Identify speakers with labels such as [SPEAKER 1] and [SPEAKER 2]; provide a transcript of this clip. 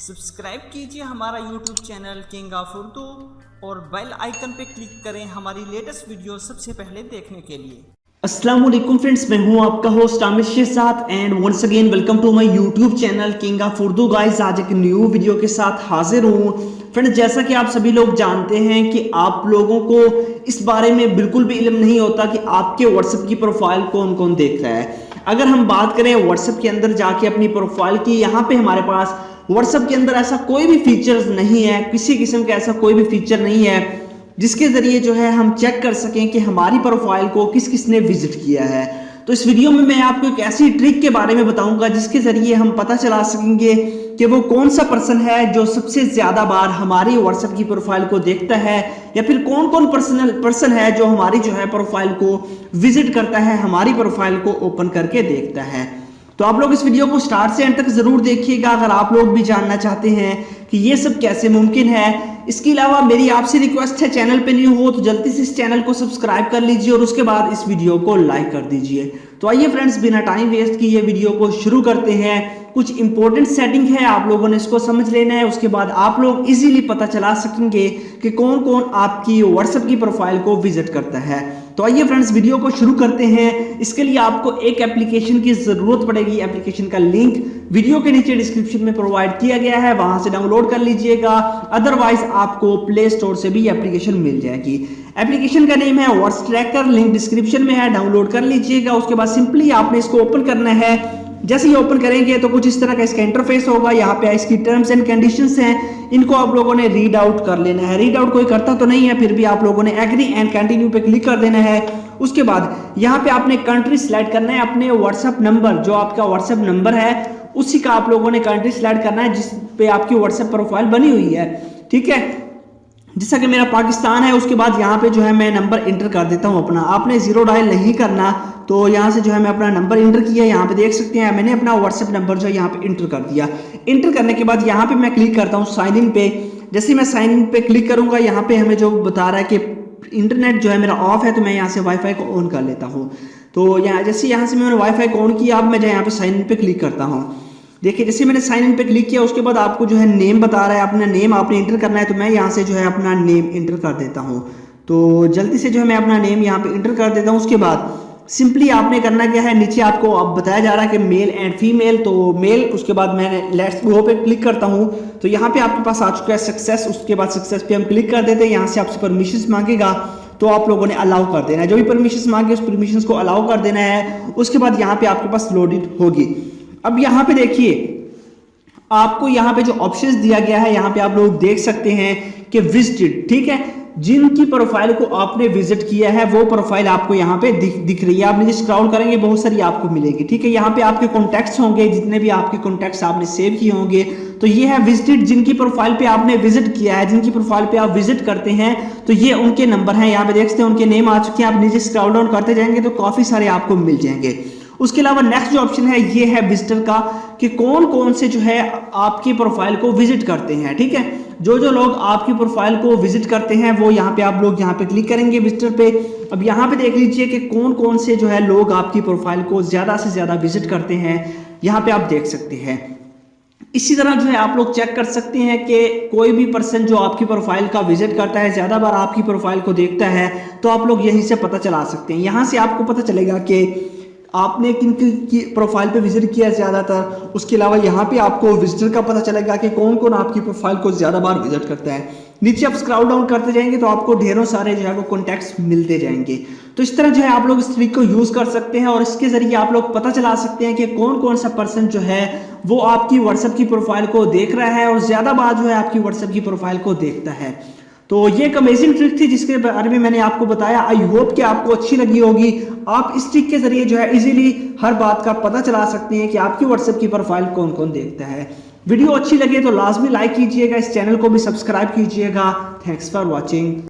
[SPEAKER 1] Subscribe कीजिए हमारा YouTube channel king of Urdu और बेल आइकन पे क्लिक करें हमारी लेटेस्ट वीडियो सबसे पहले देखने के लिए।
[SPEAKER 2] अस्सलाम वालेकुम फ्रेंड्स, मैं हूं आपका host Aamir Shehzad and once again welcome to my YouTube channel king of Urdu. Guys, आज एक न्यू वीडियो के साथ हाजिर हूं। फ्रेंड्स, जैसा कि आप सभी लोग जानते हैं कि आप लोगों को इस बारे में बिल्कुल भी इल्म नहीं होता कि आपके व्हाट्सएप की प्रोफाइल कौन कौन देख रहा है। अगर हम बात करें व्हाट्सएप के अंदर जाके अपनी प्रोफाइल की, यहाँ पे हमारे पास व्हाट्सएप के अंदर ऐसा कोई भी फीचर्स नहीं है, किसी किस्म का ऐसा कोई भी फीचर नहीं है जिसके जरिए जो है हम चेक कर सकें कि हमारी प्रोफाइल को किस किसने विजिट किया है। तो इस वीडियो में मैं आपको एक ऐसी ट्रिक के बारे में बताऊंगा जिसके जरिए हम पता चला सकेंगे कि वो कौन सा पर्सन है जो सबसे ज्यादा बार हमारी व्हाट्सएप की प्रोफाइल को देखता है, या फिर कौन कौन पर्सन है जो हमारी जो है प्रोफाइल को विजिट करता है, हमारी प्रोफाइल को ओपन करके देखता है। तो आप लोग इस वीडियो को स्टार्ट से एंड तक जरूर देखिएगा अगर आप लोग भी जानना चाहते हैं कि ये सब कैसे मुमकिन है। इसके अलावा मेरी आपसे रिक्वेस्ट है, चैनल पे न्यू हो तो जल्दी से इस चैनल को सब्सक्राइब कर लीजिए और उसके बाद इस वीडियो को लाइक कर दीजिए। तो आइए फ्रेंड्स, बिना टाइम वेस्ट किए वीडियो को शुरू करते हैं। कुछ इंपॉर्टेंट सेटिंग है, आप लोगों ने इसको समझ लेना है। उसके बाद आप लोग इजीली पता चला सकेंगे कि कौन कौन आपकी व्हाट्सएप की प्रोफाइल को विजिट करता है। तो आइए फ्रेंड्स, वीडियो को शुरू करते हैं। इसके लिए आपको एक एप्लीकेशन की जरूरत पड़ेगी। एप्लीकेशन का लिंक वीडियो के नीचे डिस्क्रिप्शन में प्रोवाइड किया गया है, वहां से डाउनलोड कर लीजिएगा। अदरवाइज आपको प्ले स्टोर से भी एप्लीकेशन मिल जाएगी। एप्लीकेशन का नेम है व्हाट्स ट्रैकर, लिंक डिस्क्रिप्शन में है, डाउनलोड कर लीजिएगा। उसके बाद सिंपली आपने इसको ओपन करना है। जैसे ही ओपन करेंगे तो कुछ इस तरह का इसका इंटरफेस होगा। यहाँ पे इसकी टर्म्स एंड कंडीशंस हैं, इनको आप लोगों ने रीड आउट कर लेना है। रीड आउट कोई करता तो नहीं है, फिर भी आप लोगों ने एग्री एंड कंटिन्यू पे क्लिक कर देना है। उसके बाद यहाँ पे आपने कंट्री सिलेक्ट करना है। अपने व्हाट्सएप नंबर, जो आपका व्हाट्सएप नंबर है उसी का आप लोगों ने कंट्री सिलेक्ट करना है जिस पे आपकी व्हाट्सएप प्रोफाइल बनी हुई है। ठीक है, जैसा कि मेरा पाकिस्तान है। उसके बाद यहाँ पे जो है मैं नंबर इंटर कर देता हूँ अपना। आपने जीरो डायल नहीं करना, तो यहाँ से जो है मैं अपना नंबर इंटर किया। यहाँ पे देख सकते हैं मैंने अपना व्हाट्सएप नंबर जो है यहाँ पे इंटर कर दिया। इंटर करने के बाद यहाँ पे मैं क्लिक करता हूँ साइन इन पे। जैसे ही मैं साइन इन पे क्लिक करूंगा, यहाँ पे हमें जो बता रहा है कि इंटरनेट जो है मेरा ऑफ है, तो मैं यहाँ से वाईफाई को ऑन कर लेता हूँ। तो यहाँ से मैंने वाईफाई को ऑन किया। अब मैं जो यहाँ पे साइन इन पे क्लिक करता हूँ। देखिए, जैसे मैंने साइन इन पे क्लिक किया, उसके बाद आपको जो है नेम बता रहा है, अपना नेम आपने इंटर करना है। तो मैं यहाँ से जो है अपना नेम इंटर कर देता हूँ। तो जल्दी से जो है मैं अपना नेम यहाँ पे इंटर कर देता हूँ। उसके बाद सिंपली आपने करना क्या है, नीचे आपको अब बताया जा रहा है कि मेल एंड फीमेल, तो मेल। उसके बाद मैंने लेट्स गो पे क्लिक करता हूँ, तो यहाँ पे आपके पास आ चुका है सक्सेस। उसके बाद सक्सेस पे हम क्लिक कर देते हैं। यहाँ से आपसे परमिशंस मांगेगा, तो आप लोगों ने अलाउ कर देना है। जो भी परमिशंस मांगे उस परमिशंस को अलाउ कर देना है। उसके बाद यहाँ पे आपके पास लोडेड होगी। अब यहाँ पे देखिए, आपको यहाँ पे जो ऑप्शंस दिया गया है, यहाँ पे आप लोग देख सकते हैं कि विजिटेड। ठीक है, जिनकी प्रोफाइल को आपने विजिट किया है वो प्रोफाइल आपको यहाँ पे दिख रही है। आप नीचे स्क्रॉल करेंगे, बहुत सारी आपको मिलेगी। ठीक है, यहाँ पे आपके कॉन्टैक्ट्स होंगे, जितने भी आपके कॉन्टैक्ट्स आपने सेव किए होंगे, तो ये है विजिटेड। जिनकी प्रोफाइल पे आपने विजिट किया है, जिनकी प्रोफाइल पे आप विजिट करते हैं, तो ये उनके नंबर हैं। यहाँ पे देख सकते हैं उनके नेम आ चुके हैं। आप नीचे स्क्रॉल डाउन करते जाएंगे तो काफी सारे आपको मिल जाएंगे। उसके अलावा नेक्स्ट जो ऑप्शन है ये है विजिटर का, कि कौन कौन से जो है आपकी प्रोफाइल को विजिट करते हैं। ठीक है, जो लोग आपकी प्रोफाइल को विजिट करते हैं वो यहाँ पे आप लोग यहाँ पे क्लिक करेंगे विजिटर पे। अब यहाँ पे देख लीजिए कि कौन कौन से जो है लोग आपकी प्रोफाइल को ज्यादा से ज्यादा विजिट करते हैं, यहाँ पे आप देख सकते हैं। इसी तरह जो है आप लोग चेक कर सकते हैं कि कोई भी पर्सन जो आपकी प्रोफाइल का विजिट करता है, ज्यादा बार आपकी प्रोफाइल को देखता है, तो आप लोग यहीं से पता चला सकते हैं। यहाँ से आपको पता चलेगा कि आपने किन की प्रोफाइल पे विजिट किया ज्यादातर। उसके अलावा यहाँ पे आपको विजिटर का पता चलेगा कि कौन कौन आपकी प्रोफाइल को ज्यादा बार विजिट करता है। नीचे आप स्क्रॉल डाउन करते जाएंगे तो आपको ढेरों सारे जो है वो कॉन्टैक्ट्स मिलते जाएंगे। तो इस तरह जो है आप लोग इस ट्रिक को यूज कर सकते हैं और इसके जरिए आप लोग पता चला सकते हैं कि कौन कौन सा पर्सन जो है वो आपकी व्हाट्सएप की प्रोफाइल को देख रहा है और ज्यादा बार जो है आपकी व्हाट्सएप की प्रोफाइल को देखता है। तो ये एक अमेजिंग ट्रिक थी जिसके बारे में मैंने आपको बताया। आई होप कि आपको अच्छी लगी होगी। आप इस ट्रिक के जरिए जो है इजीली हर बात का पता चला सकते हैं कि आपकी व्हाट्सएप की प्रोफाइल कौन कौन देखता है। वीडियो अच्छी लगे तो लाजमी लाइक कीजिएगा, इस चैनल को भी सब्सक्राइब कीजिएगा। Thanks for watching.